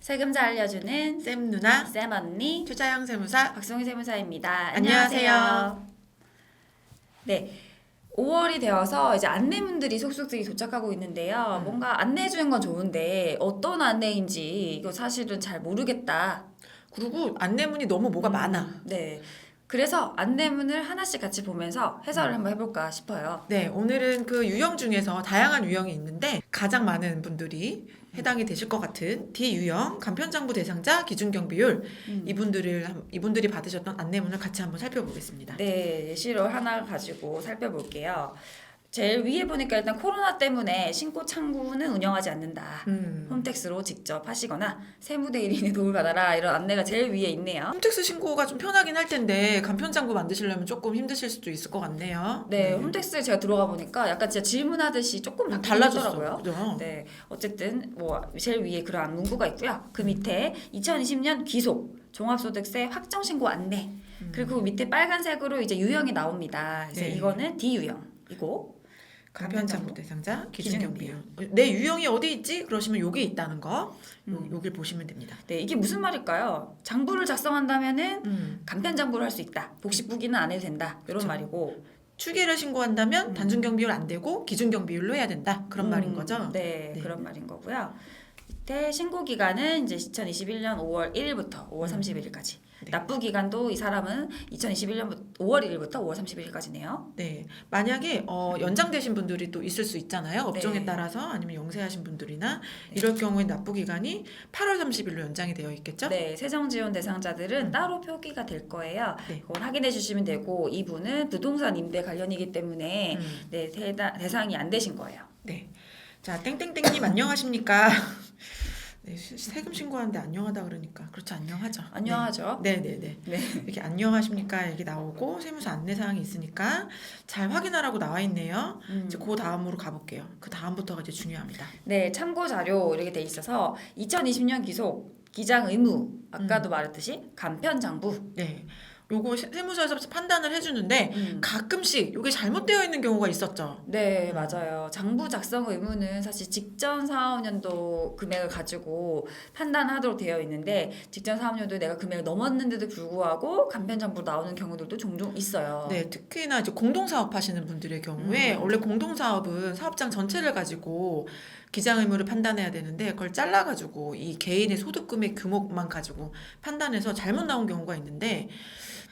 세금 잘 알려주는 쌤 누나, 쌤 언니 투자형 세무사. 박송희 세무사입니다. 안녕하세요. 네, 5월이 되어서 이제 안내문들이 속속들이 도착하고 있는데요. 뭔가 안내해 주는 건 좋은데 어떤 안내인지 이거 사실은 잘 모르겠다. 그리고 안내문이 너무 뭐가 많아. 네, 그래서 안내문을 하나씩 같이 보면서 해설을 한번 해볼까 싶어요. 네, 오늘은 그 유형 중에서 다양한 유형이 있는데 가장 많은 분들이 해당이 되실 것 같은 D유형 간편장부 대상자 기준경비율 이분들이 받으셨던 안내문을 같이 한번 살펴보겠습니다. 네, 예시로 하나 가지고 살펴볼게요. 제일 위에 보니까 일단 코로나 때문에 신고 창구는 운영하지 않는다. 홈택스로 직접 하시거나 세무대리인의 도움을 받아라. 이런 안내가 제일 위에 있네요. 홈택스 신고가 좀 편하긴 할 텐데 간편장부 만드시려면 조금 힘드실 수도 있을 것 같네요. 네, 홈택스에 제가 들어가 보니까 약간 진짜 질문하듯이 조금 달라졌어요. 바뀌더라고요. 그죠? 네, 어쨌든 뭐 제일 위에 그러한 문구가 있고요. 그 밑에 2020년 귀속 종합소득세 확정신고 안내 그리고 밑에 빨간색으로 이제 유형이 나옵니다. 그래서 네. 이거는 D유형이고 간편장부 대상자 기준경비율. 내 유형이 어디 있지? 그러시면 여기 있다는 거 여길 보시면 됩니다. 네, 이게 무슨 말일까요? 장부를 작성한다면은 간편장부를 할 수 있다. 복식부기는 안 해도 된다. 이런 그쵸. 말이고. 추계를 신고한다면 단순경비율 안 되고 기준경비율로 해야 된다. 그런 말인 거죠? 네, 네. 그런 말인 거고요. 밑에 신고 기간은 이제 2021년 5월 1일부터 5월 31일까지. 네. 납부 기간도 이 사람은 2021년 5월 1일부터 5월 31일까지네요. 네. 만약에 연장되신 분들이 또 있을 수 있잖아요. 업종에 네. 따라서 아니면 영세하신 분들이나 이럴 경우에 납부 기간이 8월 30일로 연장이 되어 있겠죠? 네, 세정 지원 대상자들은 따로 표기가 될 거예요. 네. 그건 확인해 주시면 되고 이분은 부동산 임대 관련이기 때문에 네, 대상이 안 되신 거예요. 네. 자, 땡땡땡님 안녕하십니까? 네, 세금 신고하는데 안녕하다 그러니까 그렇죠. 안녕하죠. 안녕하죠. 네, 네, 네. 네. 이렇게 안녕하십니까 이렇게 나오고 세무서 안내사항이 있으니까 잘 확인하라고 나와 있네요. 이제 그 다음으로 가볼게요. 그 다음부터가 이제 중요합니다. 네, 참고 자료 이렇게 돼 있어서 2020년 기속 기장 의무 아까도 말했듯이 간편장부. 네. 요거 세무서에서 판단을 해주는데 가끔씩 요게 잘못되어 있는 경우가 있었죠. 네, 맞아요. 장부 작성 의무는 사실 직전 사업년도 금액을 가지고 판단하도록 되어 있는데 직전 사업년도에 내가 금액을 넘었는데도 불구하고 간편장부로 나오는 경우들도 종종 있어요. 네, 특히나 이제 공동사업 하시는 분들의 경우에 원래 공동사업은 사업장 전체를 가지고 기장 의무를 판단해야 되는데 그걸 잘라가지고 이 개인의 소득 금액 규모만 가지고 판단해서 잘못 나온 경우가 있는데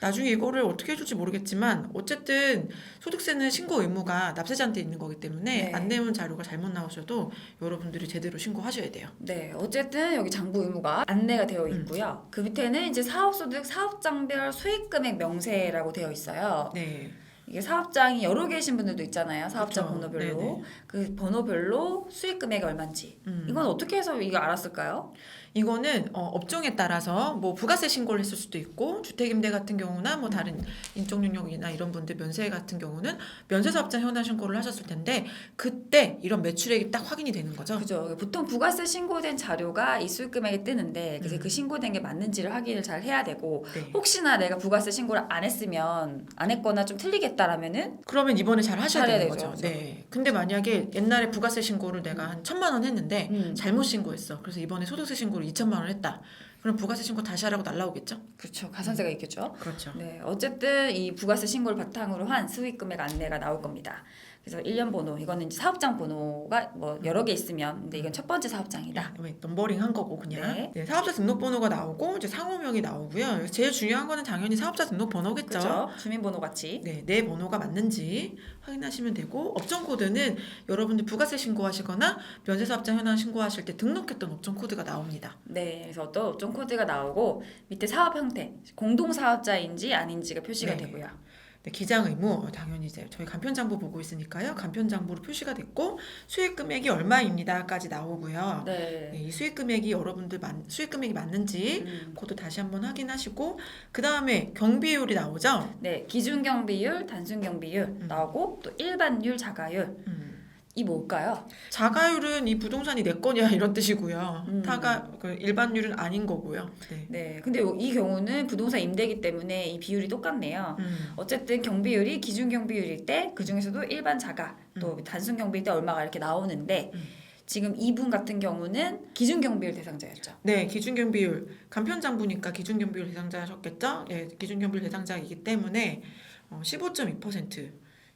나중에 이거를 어떻게 해줄지 모르겠지만 어쨌든 소득세는 신고 의무가 납세자한테 있는 거기 때문에 네. 안내문 자료가 잘못 나오셔도 여러분들이 제대로 신고하셔야 돼요. 네, 어쨌든 여기 장부 의무가 안내가 되어 있고요. 그 밑에는 이제 사업소득 사업장별 수익금액 명세라고 되어 있어요. 네. 이게 사업장이 여러 개이신 분들도 있잖아요. 사업장 그쵸. 번호별로. 네네. 그 번호별로 수익 금액이 얼마인지. 이건 어떻게 해서 이거 알았을까요? 이거는 업종에 따라서 뭐 부가세 신고를 했을 수도 있고 주택임대 같은 경우나 뭐 다른 인적능력이나 이런 분들 면세 같은 경우는 면세사업자 현황 신고를 하셨을 텐데 그때 이런 매출액이 딱 확인이 되는 거죠. 그죠. 보통 부가세 신고된 자료가 이 수익 금액이 뜨는데 그래서 그 신고된 게 맞는지를 확인을 잘 해야 되고 네. 혹시나 내가 부가세 신고를 안 했으면 안 했거나 좀 틀리겠다라면은 그러면 이번에 잘 하셔야 잘해야 되는 되죠. 거죠. 네. 근데 만약에 옛날에 부가세 신고를 내가 한 1,000만 원 했는데 잘못 신고했어. 그래서 이번에 소득세 신고를 2,000만 원 했다. 그럼 부가세 신고 다시 하라고 날라오겠죠? 그렇죠. 가산세가 있겠죠. 그렇죠. 네, 어쨌든 이 부가세 신고를 바탕으로 한 수익 금액 안내가 나올 겁니다. 그래서 1년 번호, 이거는 이제 사업장 번호가 뭐 여러 개 있으면, 근데 이건 첫 번째 사업장이다. 왜 넘버링 한 거고 그냥 네. 네, 사업자 등록번호가 나오고 이제 상호명이 나오고요. 제일 중요한 거는 당연히 사업자 등록번호겠죠. 그렇죠. 주민번호 같이. 네, 내 번호가 맞는지 확인하시면 되고 업종 코드는 여러분들 부가세 신고하시거나 면세사업자 현황 신고하실 때 등록했던 업종 코드가 나옵니다. 네, 그래서 어떤 업종 코드가 나오고 밑에 사업 형태, 공동사업자인지 아닌지가 표시가 네. 되고요. 네, 기장 의무 당연히 이제 저희 간편장부 보고 있으니까요. 간편장부로 표시가 됐고 수익 금액이 얼마입니다까지 나오고요. 네. 네, 이 수익 금액이 여러분들 수익 금액이 맞는지 그것도 다시 한번 확인하시고 그 다음에 경비율이 나오죠. 네, 기준경비율, 단순경비율 나오고 또 일반율, 자가율. 이 뭘까요? 자가율은 이 부동산이 내 거냐 이런 뜻이고요. 그 일반율은 아닌 거고요. 네. 네, 근데 이 경우는 부동산 임대이기 때문에 이 비율이 똑같네요. 어쨌든 경비율이 기준 경비율일 때 그 중에서도 일반 자가 또 단순 경비일 때 얼마가 이렇게 나오는데 지금 이분 같은 경우는 기준경비율 대상자였죠. 네, 기준경비율 간편장부니까 기준경비율 대상자셨겠죠? 예, 기준경비율 대상자이기 때문에 15.2%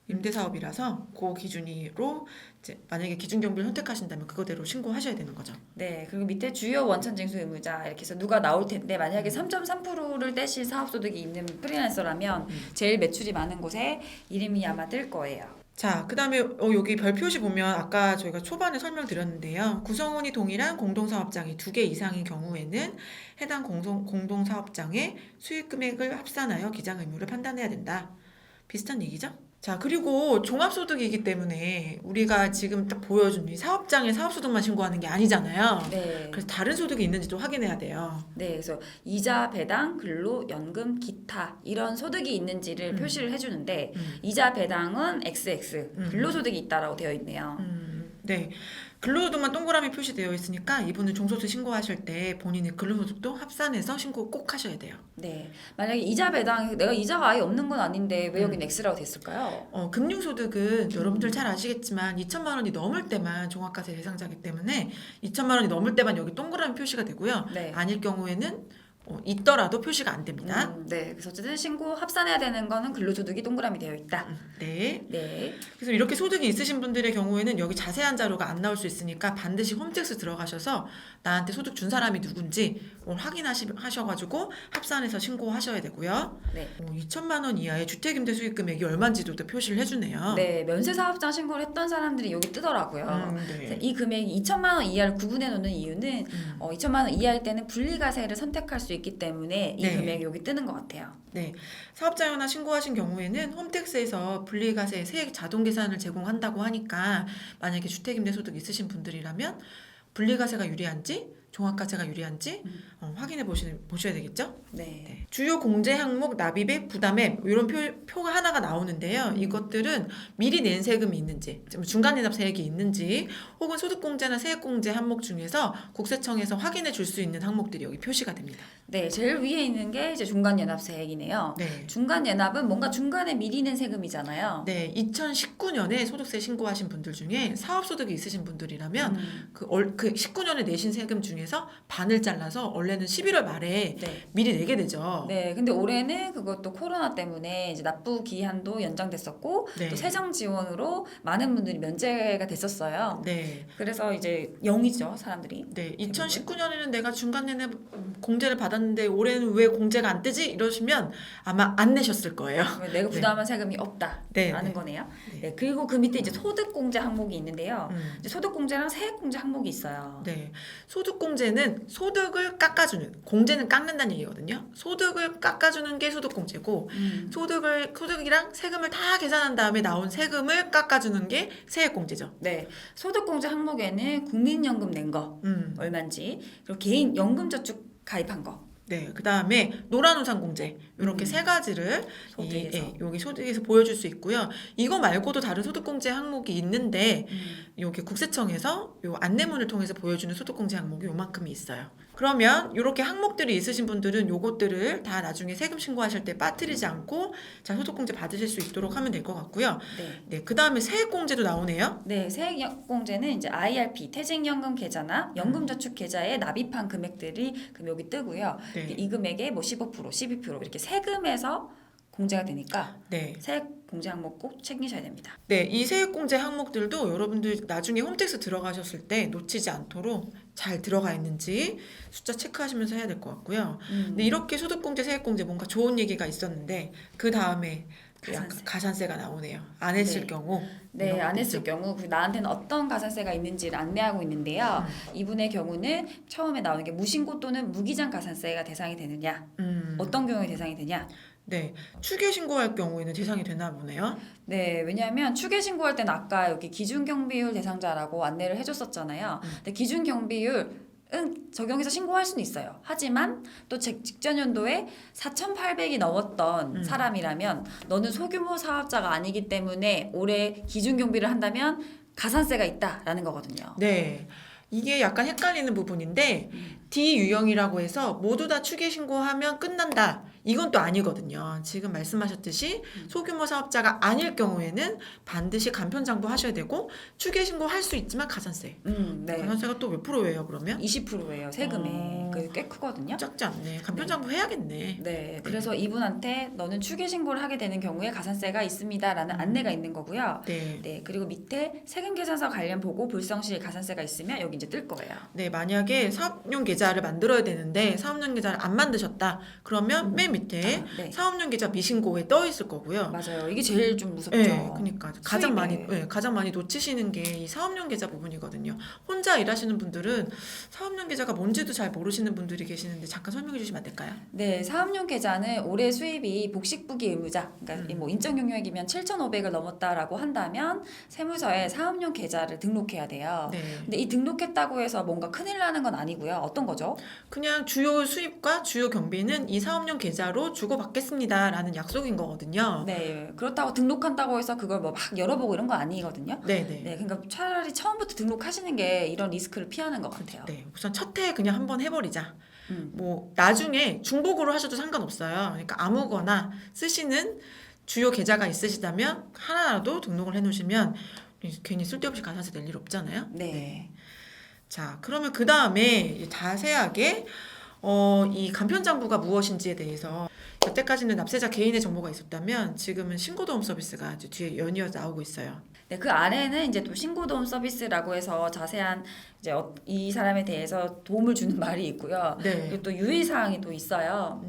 임대사업이라서 그 기준으로 이제 만약에 기준경비를 선택하신다면 그거대로 신고하셔야 되는 거죠. 네, 그리고 밑에 주요 원천징수 의무자 이렇게 해서 누가 나올 텐데 만약에 3.3%를 떼실 사업소득이 있는 프리랜서라면 제일 매출이 많은 곳에 이름이 아마 뜰 거예요. 자, 그 다음에 여기 별 표시 보면 아까 저희가 초반에 설명드렸는데요. 구성원이 동일한 공동사업장이 2개 이상인 경우에는 해당 공동사업장의 수익 금액을 합산하여 기장 의무를 판단해야 된다. 비슷한 얘기죠? 자, 그리고 종합소득이기 때문에 우리가 지금 딱 보여준 이 사업장의 사업소득만 신고하는 게 아니잖아요. 네. 그래서 다른 소득이 있는지도 확인해야 돼요. 네, 그래서 이자, 배당, 근로, 연금, 기타 이런 소득이 있는지를 표시를 해주는데 이자, 배당은 XX, 근로소득이 있다라고 되어 있네요. 네. 근로소득만 동그라미 표시되어 있으니까 이분은 종소득 신고하실 때 본인의 근로소득도 합산해서 신고 꼭 하셔야 돼요. 네, 만약에 이자, 배당 내가 이자가 아예 없는 건 아닌데 왜 여긴 X라고 됐을까요? 금융소득은 여러분들 잘 아시겠지만 2천만 원이 넘을 때만 종합과세 대상자이기 때문에 2천만 원이 넘을 때만 여기 동그라미 표시가 되고요. 네. 아닐 경우에는 있더라도 표시가 안 됩니다. 네, 그래서 어쨌든 신고 합산해야 되는 거는 근로소득이 동그라미 되어 있다. 네. 네. 그래서 이렇게 소득이 있으신 분들의 경우에는 여기 자세한 자료가 안 나올 수 있으니까 반드시 홈택스 들어가셔서 나한테 소득 준 사람이 누군지 확인하셔가지고 합산해서 신고하셔야 되고요. 네. 2천만 원 이하의 주택임대 수익 금액이 얼마인지도 또 표시를 해주네요. 네, 면세사업장 신고를 했던 사람들이 여기 뜨더라고요. 네. 이 금액이 2천만 원 이하를 구분해 놓는 이유는 2천만 원 이하일 때는 분리과세를 선택할 수 있기 때문에 이 네. 금액이 여기 뜨는 것 같아요. 네, 사업자 현황 신고하신 경우에는 홈택스에서 분리과세 세액 자동 계산을 제공한다고 하니까 만약에 주택임대 소득 있으신 분들이라면 분리과세가 유리한지 종합과세가 유리한지 확인해 보셔야 되겠죠? 네. 네. 주요 공제 항목 납입액 부담액 이런 표가 하나가 나오는데요. 이것들은 미리 낸 세금이 있는지 중간연납세액이 있는지 혹은 소득공제나 세액공제 항목 중에서 국세청에서 확인해 줄 수 있는 항목들이 여기 표시가 됩니다. 네, 제일 위에 있는 게 이제 중간연납세액이네요. 네. 중간연납은 뭔가 중간에 미리 낸 세금이잖아요. 네, 2019년에 소득세 신고하신 분들 중에 사업소득이 있으신 분들이라면 그 19년에 내신 세금 중에서 반을 잘라서 원래는 11월 말에 네. 미리 내게 되죠. 네, 근데 올해는 그것도 코로나 때문에 이제 납부 기한도 연장됐었고 네. 또 세정 지원으로 많은 분들이 면제가 됐었어요. 네. 그래서 이제 0이죠, 사람들이. 네, 2019년에는 내가 중간 내내 공제를 받았는데 올해는 왜 공제가 안 뜨지? 이러시면 아마 안 내셨을 거예요. 내가 부담한 세금이 없다라는 네, 네. 거네요. 네. 네, 그리고 그 밑에 이제 소득공제 항목이 있는데요. 음. 이제 소득공제랑 세액공제 항목이 있어요. 네, 소득공제는 소득을 깎아주는, 공제는 깎는다는 얘기거든요. 소득을 깎아주는 게 소득공제고 소득이랑 세금을 다 계산한 다음에 나온 세금을 깎아주는 게 세액공제죠. 네, 소득공제 항목에는 국민연금 낸 거 얼마인지 그리고 개인 연금저축 가입한 거. 네, 그 다음에 노란우산공제 이렇게 세 가지를 소득에서. 여기 소득에서 보여줄 수 있고요. 이거 말고도 다른 소득공제 항목이 있는데 여기 국세청에서 요 안내문을 통해서 보여주는 소득공제 항목이 요만큼이 있어요. 그러면 이렇게 항목들이 있으신 분들은 요것들을 다 나중에 세금 신고하실 때 빠뜨리지 않고 자 소득공제 받으실 수 있도록 하면 될 것 같고요. 네. 네, 그 다음에 세액공제도 나오네요. 네, 세액공제는 이제 IRP 퇴직연금 계좌나 연금저축 계좌에 납입한 금액들이 여기 뜨고요. 네. 이 금액에 뭐 15%, 12% 이렇게 세금에서 공제가 되니까 네. 세액 공제 항목 꼭 챙기셔야 됩니다. 네, 이 세액공제 항목들도 여러분들 나중에 홈택스 들어가셨을 때 놓치지 않도록 잘 들어가 있는지 숫자 체크하시면서 해야 될 것 같고요. 근데 이렇게 소득공제, 세액공제 뭔가 좋은 얘기가 있었는데 그 다음에 가산세가 나오네요. 안 했을 네. 경우. 네, 안 했을 경우 나한테는 어떤 가산세가 있는지를 안내하고 있는데요. 이분의 경우는 처음에 나오는 게 무신고 또는 무기장 가산세가 대상이 되느냐, 어떤 경우에 대상이 되냐. 네, 추계 신고할 경우에는 대상이 되나 보네요. 네, 왜냐하면 추계 신고할 때는 아까 여기 기준경비율 대상자라고 안내를 해줬었잖아요. 근데 기준경비율 적용해서 신고할 수는 있어요. 하지만 또 직전 연도에 4,800이 넘었던 사람이라면 너는 소규모 사업자가 아니기 때문에 올해 기준경비를 한다면 가산세가 있다라는 거거든요. 네. 이게 약간 헷갈리는 부분인데 D 유형이라고 해서 모두 다 추계 신고하면 끝난다. 이건 또 아니거든요. 지금 말씀하셨듯이 소규모 사업자가 아닐 경우에는 반드시 간편장부 하셔야 되고 추계신고 할 수 있지만 가산세. 네. 가산세가 또 몇 프로예요 그러면? 20%예요 세금에. 어. 그게 꽤 크거든요. 작지 않네. 간편장부 해야겠네. 네, 그래서 이분한테 너는 추계 신고를 하게 되는 경우에 가산세가 있습니다라는 안내가 있는 거고요. 네. 네, 그리고 밑에 세금 계산서 관련 보고 불성실 가산세가 있으면 여기 이제 뜰 거예요. 네, 만약에 사업용 계좌를 만들어야 되는데 사업용 계좌를 안 만드셨다. 그러면 맨 밑에 네. 사업용 계좌 미신고에 떠 있을 거고요. 맞아요. 이게 제일 좀 무섭죠. 네, 그러니까 가장 수입에. 많이 놓치시는 게 이 사업용 계좌 부분이거든요. 혼자 일하시는 분들은 사업용 계좌가 뭔지도 잘 모르시는 분들이 계시는데 잠깐 설명해 주시면 안 될까요? 네, 사업용 계좌는 올해 수입이 복식부기 의무자, 그러니까 뭐 인적 용역이면 7,500을 넘었다라고 한다면 세무서에 사업용 계좌를 등록해야 돼요. 네. 근데 이 등록했다고 해서 뭔가 큰일 나는 건 아니고요. 어떤 거죠? 그냥 주요 수입과 주요 경비는 이 사업용 계좌로 주고받겠습니다라는 약속인 거거든요. 네, 그렇다고 등록한다고 해서 그걸 뭐 막 열어보고 이런 거 아니거든요. 네, 네. 네, 그러니까 차라리 처음부터 등록하시는 게 이런 리스크를 피하는 것 같아요. 네, 우선 첫 해에 그냥 한번 해버리자. 음. 뭐 나중에 중복으로 하셔도 상관없어요. 그러니까 아무거나 쓰시는 주요 계좌가 있으시다면 하나라도 등록을 해놓으시면 괜히 쓸데없이 가산세 낼 일 없잖아요. 네. 자, 그러면 그 다음에 자세하게 이 간편장부가 무엇인지에 대해서 여태까지는 납세자 개인의 정보가 있었다면 지금은 신고도움 서비스가 이제 뒤에 연이어 나오고 있어요. 네, 그 아래는 이제 또 신고도움 서비스라고 해서 자세한 이제 이 사람에 대해서 도움을 주는 말이 있고요. 네. 그리고 또 유의사항이 또 있어요.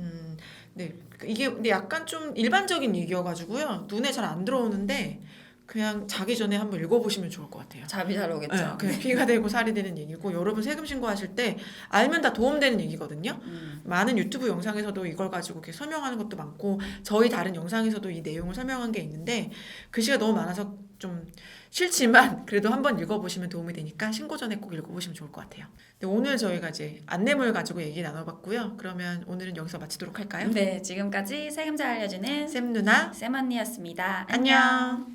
네. 이게 근데 약간 좀 일반적인 얘기여가지고요. 눈에 잘 안 들어오는데 그냥 자기 전에 한번 읽어보시면 좋을 것 같아요. 잠이 잘 오겠죠. 네, 그냥 피가 되고 살이 되는 얘기고 여러분 세금 신고하실 때 알면 다 도움되는 얘기거든요. 많은 유튜브 영상에서도 이걸 가지고 이렇게 설명하는 것도 많고 저희 다른 영상에서도 이 내용을 설명한 게 있는데 글씨가 너무 많아서 좀 싫지만 그래도 한번 읽어보시면 도움이 되니까 신고 전에 꼭 읽어보시면 좋을 것 같아요. 네, 오늘 저희가 이제 안내물 가지고 얘기 나눠봤고요. 그러면 오늘은 여기서 마치도록 할까요? 네, 지금까지 세금 잘 알려주는 쌤 누나 쌤 언니였습니다. 안녕.